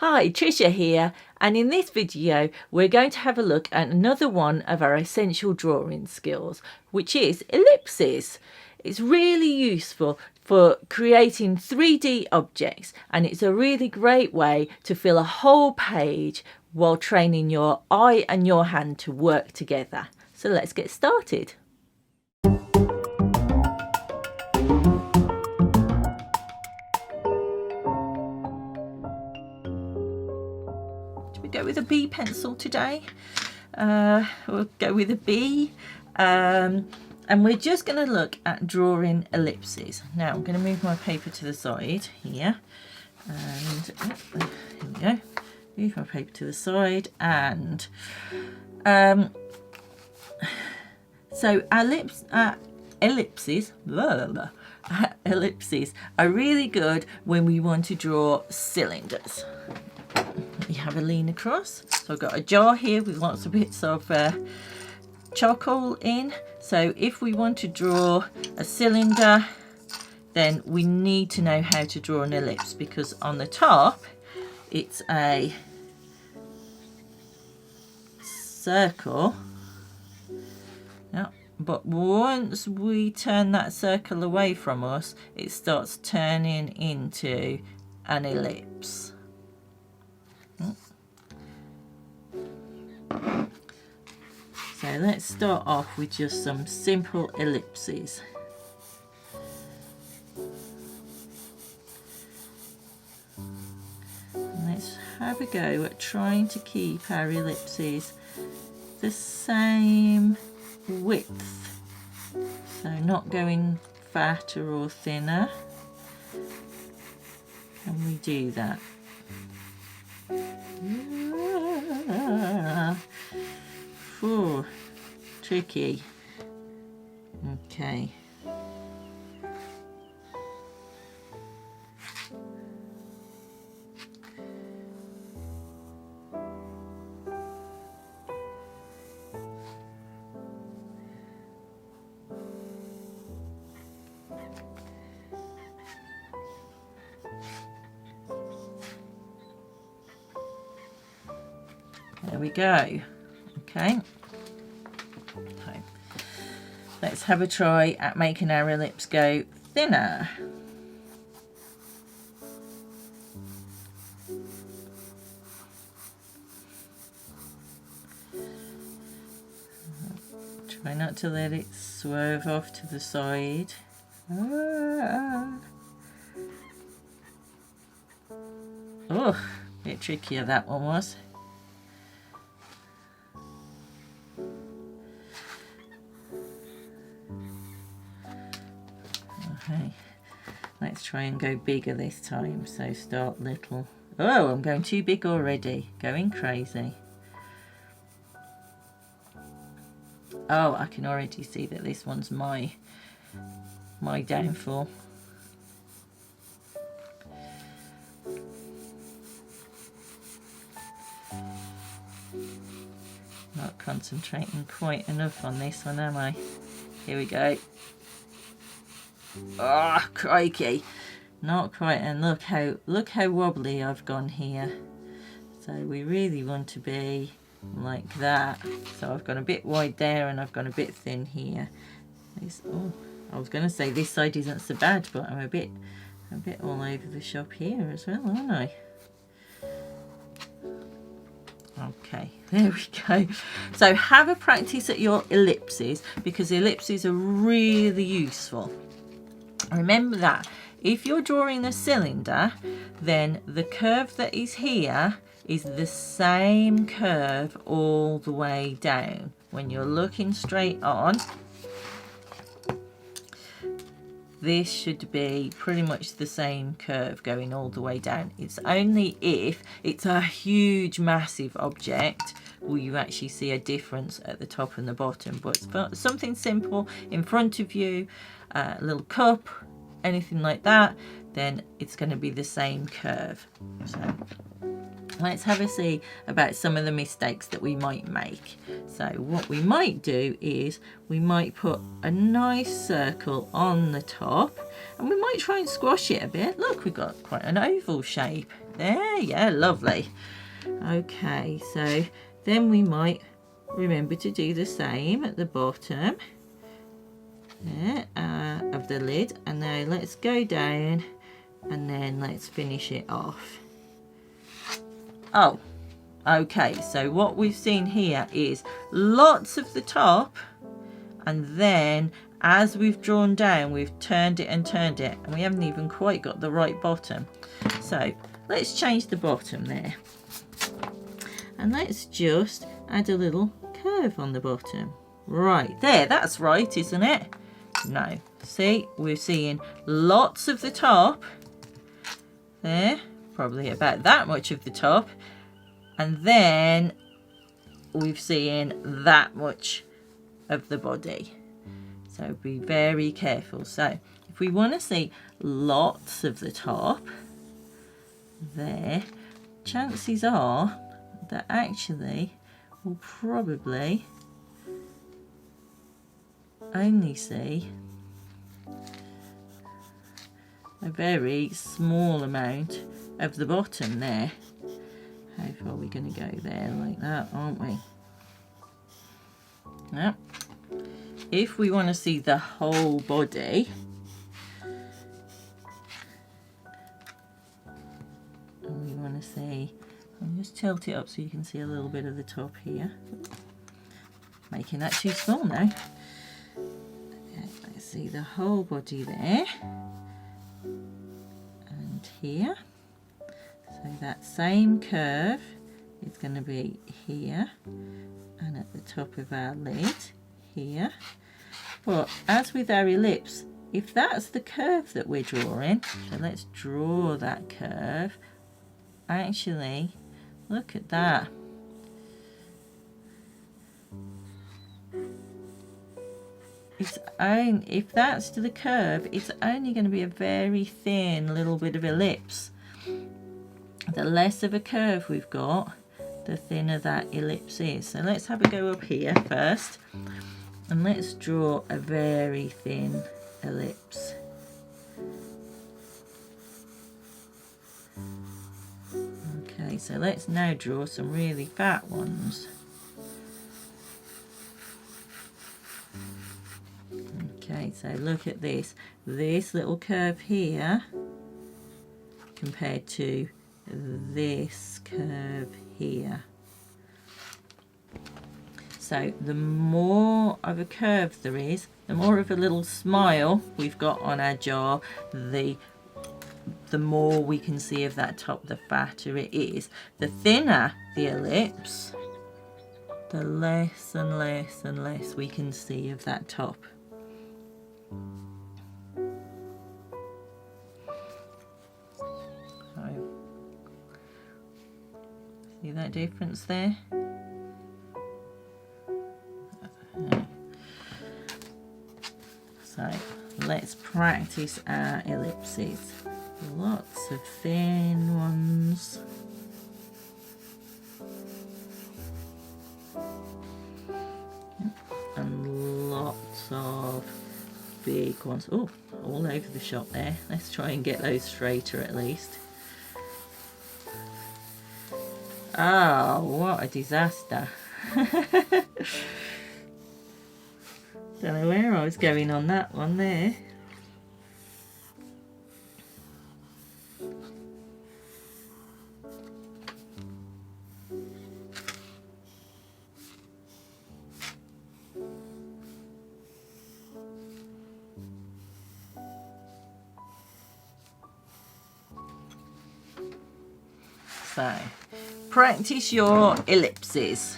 Hi, Tricia here, and in this video we're going to have a look at another one of our essential drawing skills, which is ellipses. It's really useful for creating 3D objects, and it's a really great way to fill a whole page while training your eye and your hand to work together. So let's get started. Go with a B pencil today. We'll go with a B, and we're just going to look at drawing ellipses. Now I'm going to move my paper to the side here, and here we go. Move my paper to the side, and so ellipses are really good when we want to draw cylinders. You have a lean across. So I've got a jar here with lots of bits of charcoal in. So if we want to draw a cylinder, then we need to know how to draw an ellipse, because on the top it's a circle. Yeah, but once we turn that circle away from us, it starts turning into an ellipse. So let's start off with just some simple ellipses. Let's have a go at trying to keep our ellipses the same width. So not going fatter or thinner. Can we do that? Oh, tricky. Okay. There we go. Okay. So let's have a try at making our ellipse go thinner. Try not to let it swerve off to the side. Oh, a bit trickier that one was. Okay, let's try and go bigger this time. So start little. Oh, I'm going too big already. Going crazy. Oh, I can already see that this one's my downfall. Not concentrating quite enough on this one, am I? Here we go. Oh, crikey, not quite. And look how wobbly I've gone here. So we really want to be like that. So I've gone a bit wide there and I've gone a bit thin here. I was going to say this side isn't so bad, but I'm a bit all over the shop here as well, aren't I? Okay, there we go. So have a practice at your ellipses, because ellipses are really useful. Remember that if you're drawing a cylinder, then the curve that is here is the same curve all the way down. When you're looking straight on, this should be pretty much the same curve going all the way down. It's only if it's a huge, massive object will you actually see a difference at the top and the bottom. But for something simple in front of you, a little cup, anything like that, then it's going to be the same curve. So let's have a see about some of the mistakes that we might make. So what we might do is we might put a nice circle on the top, and we might try and squash it a bit. Look, we've got quite an oval shape There, yeah, lovely. Okay, so then we might remember to do the same at the bottom there, of the lid. And now let's go down and then let's finish it off. Oh, okay, so what we've seen here is lots of the top, and then as we've drawn down, we've turned it and turned it, and we haven't even quite got the right bottom. So let's change the bottom there. And let's just add a little curve on the bottom. Right, there, that's right, isn't it? No, see, we're seeing lots of the top. There, probably about that much of the top. And then we've seen that much of the body. So be very careful. So if we want to see lots of the top there, chances are that actually we'll probably only see a very small amount of the bottom there. How far are we going to go there? Like that, aren't we? Now, if we want to see the whole body, and we want to see, I'll just tilt it up so you can see a little bit of the top here. Making that too small now. Okay, let's see the whole body there. And here. So that same curve is going to be here and at the top of our lid here. But as with our ellipse, if that's the curve that we're drawing, so let's draw that curve. Actually, look at that. If that's to the curve, it's only going to be a very thin little bit of ellipse. The less of a curve we've got, the thinner that ellipse is. So let's have a go up here first, and let's draw a very thin ellipse. Okay, so let's now draw some really fat ones. Okay, so look at this little curve here compared to this curve here. So the more of a curve there is, the more of a little smile we've got on our jar, the more we can see of that top, the fatter it is. The thinner the ellipse, the less and less and less we can see of that top. See that difference there? So let's practice our ellipses. Lots of thin ones. And lots of big ones. Oh, all over the shop there. Let's try and get those straighter at least. Oh, what a disaster. Don't know where I was going on that one there. So, practice your ellipses.